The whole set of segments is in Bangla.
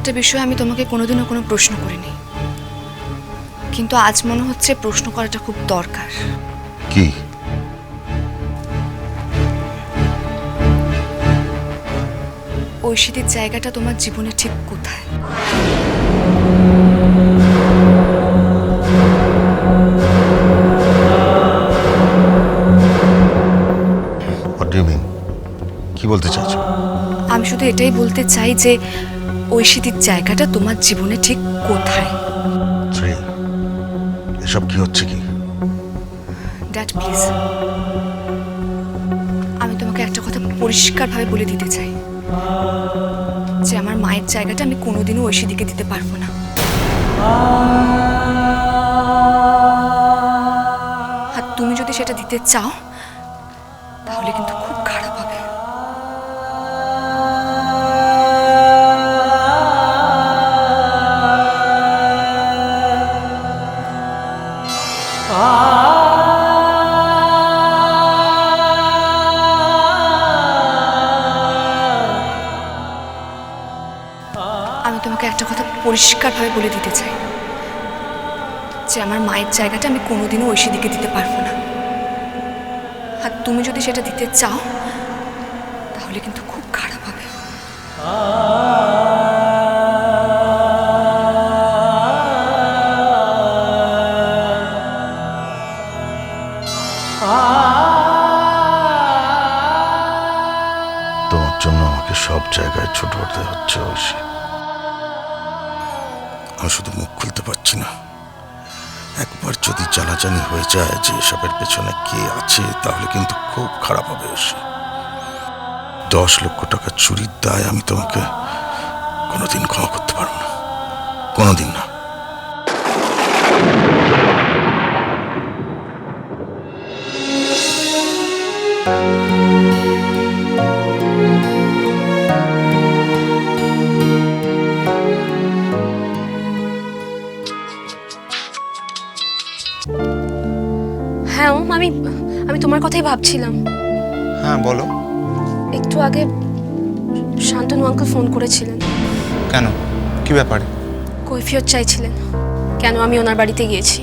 একটা বিষয় আমি তোমাকে কোনোদিনও কোনো প্রশ্ন করিনি, কিন্তু আজ মনে হচ্ছে প্রশ্ন করাটা খুব দরকার। কি? ঐশীদের জায়গাটা তোমার জীবনে ঠিক কোথায়? What do you mean? কি বলতে চাইছো? আমি শুধু এটাই বলতে চাই যে ঐশীদের জায়গাটা তোমার জীবনে ঠিক কোথায়। শ্রী, এসব কি হচ্ছে কি? ড্যাড প্লিজ, আমি তোমাকে একটা কথা পরিষ্কারভাবে বলে দিতে চাই যে আমার মায়ের জায়গাটা আমি কোনোদিনও ঐশীদিকে দিতে পারবো না। আর তুমি যদি সেটা দিতে চাও তাহলে কিন্তু খুব খারাপ হবে। আমি তোমাকে একটা কথা পরিষ্কারভাবে বলে দিতে চাই যে আমার মায়ের জায়গাটা আমি কোনোদিনও ঐশীদিকে দিতে পারবো না। আর তুমি যদি সেটা দিতে চাও তাহলে কিন্তু খুব খারাপ হবে। তোমার জন্য আমাকে সব জায়গায় ছোট হতে হচ্ছে ঐশী। আমি শুধু মুখ খুলতে পারছি না। একবার যদি জানাজানি হয়ে যায় যে এসবের পেছনে কে আছে তাহলে কিন্তু খুব খারাপ হবে ঐশী। 10 লক্ষ টাকা চুরির দায় আমি তোমাকে কোনোদিন ক্ষমা করতে পারবো না, কোনোদিন না। হ্যাঁ আমি আমি তোমার কথাই ভাবছিলাম। হ্যাঁ বলো। একটু আগে শান্তনু আঙ্কেল ফোন করেছিলেন। কেন, কি ব্যাপারে? কৈফিয়ত চাইছিলেন কেন আমি ওনার বাড়িতে গিয়েছি।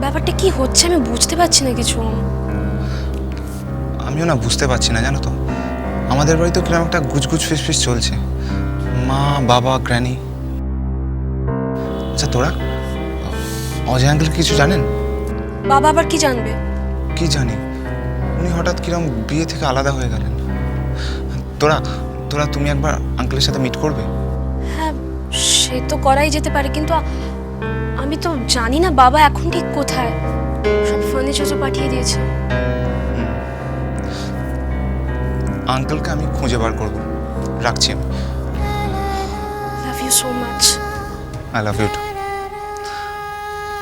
ব্যাপারটা কি হচ্ছে আমি বুঝতে পারছি না কিছু। আমিও না বুঝতে পারছি না, জানো তো। আমাদের বাড়িতে কিরকম একটা গুজগুজ ফিসফিস চলছে, মা বাবা গ্র্যানি। আচ্ছা তোরা অজয় আঙ্কেল কিছু জানেন? বাবা আবার কি জানবে? কি জানি, উনি হঠাৎ কিরকম বিয়ে থেকে আলাদা হয়ে গেলেন। তোরা তোরা তুমি একবার আঙ্কেলের সাথে মিট করবে? হ্যাঁ সে তো করাই যেতে পারে, কিন্তু আমি তো জানি না বাবা এখন ঠিক কোথায়। সব ফার্নিচার তো পাঠিয়ে দিয়েছে। আঙ্কেলকে আমি খুঁজে বার করবো। রাখছি আমি। Love you so much. I love you too.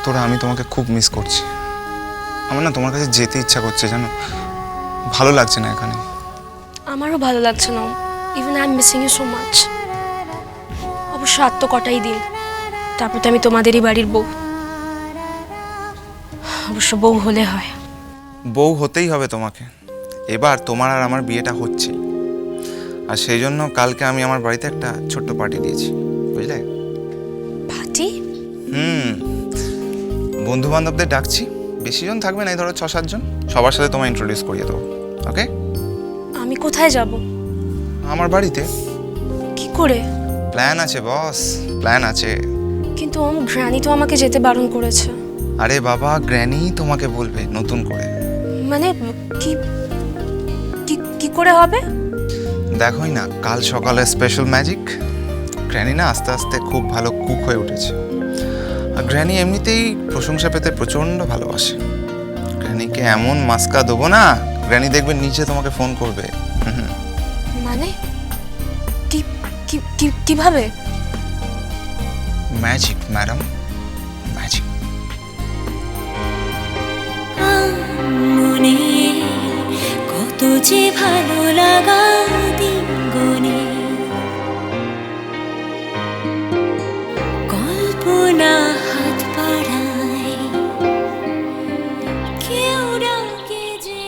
তোরা আমি তোমাকে খুব মিস করছি। আমার না তোমার কাছে যেতে ইচ্ছা করছে, জানো, ভালো লাগছে না এখানে। আমারও ভালো লাগছে না। Even I am missing you so much. অবশ্য আর তো কটাই দিন, তারপর তো আমি তোমাদেরই বাড়ির বউ। অবশ্য বউ হলে হয়। বউ হতেই হবে তোমাকে। এবার তোমার আর আমার বিয়েটা হচ্ছেই, আর সেই জন্য কালকে আমি আমার বাড়িতে একটা ছোট্ট পার্টি দিয়েছি, বুঝলে? পার্টি? বন্ধু বান্ধবদের ডাকছি। বেশি জন থাকবে না, এই ধরো 6-7 জন। সবার সাথে তোমায় ইন্ট্রোডিউস করিয়ে দেবো। ওকে? আমি কোথায় যাব? আমার বাড়িতে। কি করে? প্ল্যান আছে বস, প্ল্যান আছে। কিন্তু গ্র্যানি তো আমাকে যেতে বারণ করেছে। আরে বাবা, গ্র্যানি তোমাকে বলবে নতুন করে। মানে কি কি কি করে হবে? দেখোই না, কাল সকালে স্পেশাল ম্যাজিক। গ্র্যানি না আস্তে আস্তে খুব ভালো কুক হয়ে উঠেছে। আর গ্র্যানি এমনিতেই প্রশংসা পেতে প্রচণ্ড ভালোবাসে। গ্র্যানিকে এমন মাস্কা দেবো না, গ্র্যানি দেখবে নিচে তোমাকে ফোন করবে। মানে কি কিভাবে? Magic madam, magic. মনে কত যে ভালো লাগা দিনগুনে, কল্পনা হাত বাড়ায়, কেউ ডাকে যে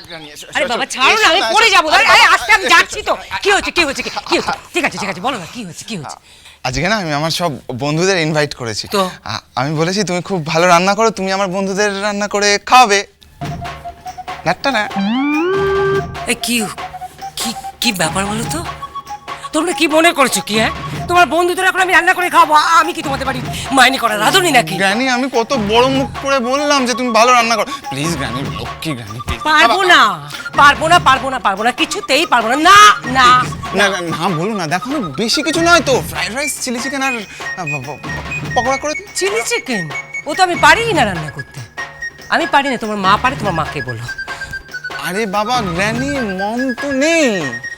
গ্র্যানি এসো, আরে বাবা ছাড়ো না, আমি পড়ে যাবো। আরে আজকে আমি যাচ্ছি তো। কি হচ্ছে কি হচ্ছে কি হচ্ছে? ঠিক আছে বলো না কি হচ্ছে কি হচ্ছে। আজকে না আমি আমার সব বন্ধুদের ইনভাইট করেছি। তো? আমি বলেছি তুমি খুব ভালো রান্না করো, তুমি আমার বন্ধুদের রান্না করে খাওয়াবে। না এই কি কি কি ব্যাপার বলো তো? তোমরা কি মনে করছো কি? হ্যাঁ, তোমার বন্ধুদের এখন আমি রান্না করে খাবো? আমি কি তোমাদের বাড়ি মাইনে করা রাঁধুনি নাকি? গ্র্যানি, আমি কত বড় মুখ করে বললাম যে তুমি ভালো রান্না করো। Please granny, Lakshmi granny, please. পারবো না, কিছুতেই পারবো না। না না না না বলো না, দেখো না, বেশি কিছু নয় তো, ফ্রাইড রাইস, চিলি চিকেন আর পকোড়া করে। চিলি চিকেন ও তো আমি পারি না রান্না করতে। আমি পারি না, তোমার মা পারে, তোমার মাকে বলো। আরে বাবা গ্র্যানি, মম তো নেই,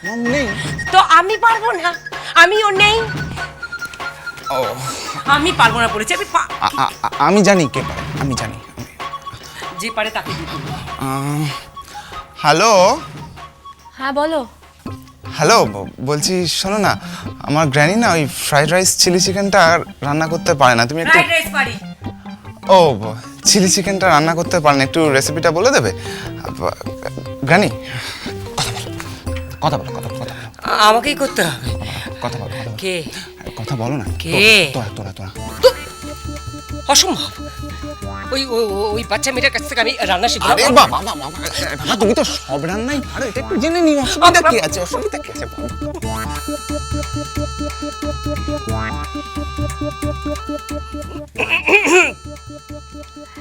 মম নেই তো আমি পারবো না, আমিও নেই। ও আমি পারবো না বলেছি। আমি জানি কে পারে, আমি জানি। যে পারে তাকে দিতে। হ্যালো হ্যাঁ বলো। হ্যালো, বলছি শোনো না, আমার গ্র্যানি না ওই ফ্রাইড রাইস চিলি চিকেনটা রান্না করতে পারে না। তুমি একটু ফ্রাইড রাইস পারি। ও চিলি চিকেনটা রান্না করতে পারে না, একটু রেসিপিটা বলে দেবে? গ্র্যানি কথা বলো। আমাকেই করতে হবে। কথা বলো। কে? কথা বলো না। কে? তোরা অসম্ভব। ওই বাচ্চা মেয়েটার কাছ থেকে আমি রান্না শিখবো? আরে বাবা, তুমি তো সব রান্নাই পারো, এটা একটু জেনে নিও। অসুবিধা কি আছে?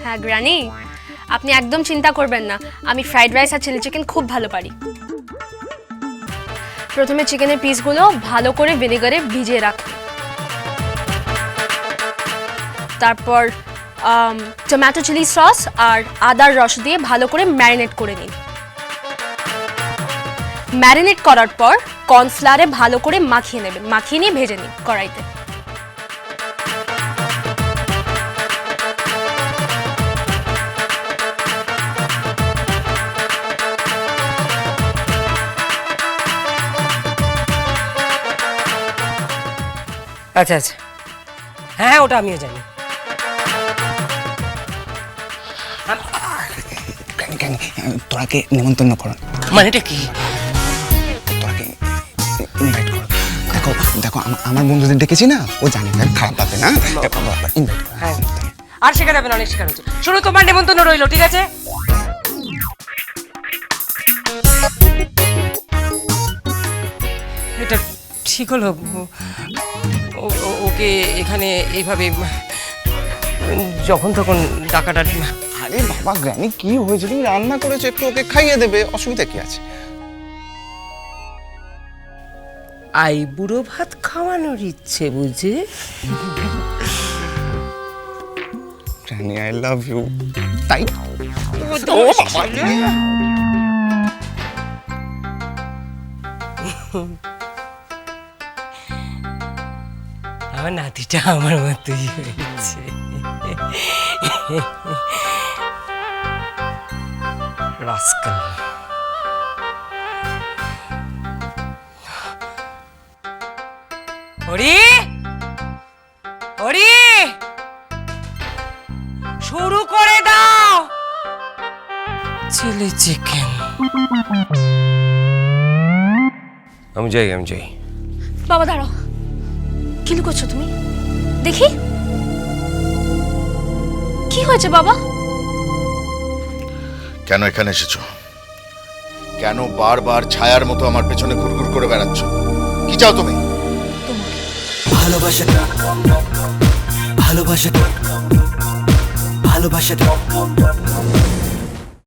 হ্যাঁ গ্রানি, আপনি একদম চিন্তা করবেন না, আমি ফ্রাইড রাইস আর চিলি চিকেন খুব ভালো পারি। প্রথমে চিকেনের পিসগুলো ভালো করে ভিনেগারে ভিজিয়ে রাখুন। তারপর টমেটো চিলি সস আর আদার রস দিয়ে ভালো করে ম্যারিনেট করে নিন। ম্যারিনেট করার পর কর্নফ্লাওয়ারে ভালো করে মাখিয়ে নেবেন, মাখিয়ে নিয়ে ভেজে নিন কড়াইতে। আচ্ছা হ্যাঁ, ওটা আমিও জানি। তোরাকে নিমন্ত্রণ করো। মানেটা কি? তোরাকে ইনভাইট করো। দেখো আমার বন্ধুদের ডেকেছি না, ও জানি না, খারাপ পাবে না। ইনভাইট করো। হ্যাঁ, আর শেখাতে হবে না, অনেক শেখানো হচ্ছে। শোনো, তোমার নিমন্ত্রণ রইলো, ঠিক আছে? এটা ঠিক হলো? ওকে এখানে এইভাবে যখন তখন ডাকাটা? আরে বাবা গ্র্যানি, কি হয়েছে? তুমি রান্না করেছো, একটু ওকে খাইয়ে দেবে, অসুবিধা কি আছে? আইবুড়ো ভাত খাওয়ানোর ইচ্ছে বুঝে? Granny, I love you. তাই আমার নাতিটা আমার মতোই হয়েছে। রাস্কাল। হরি শুরু করে দাও চিলি চিকেন। আমি যাই। বাবা দাঁড়াও, কি লুকোচ্ছ তুমি? দেখি কি হয়েছে বাবা? কেন এখানে এসেছো? কেন বারবার ছায়ার মতো আমার পেছনে ঘুরঘুর করে বেড়াচ্ছ? কি চাও তুমি? ভালোবাসা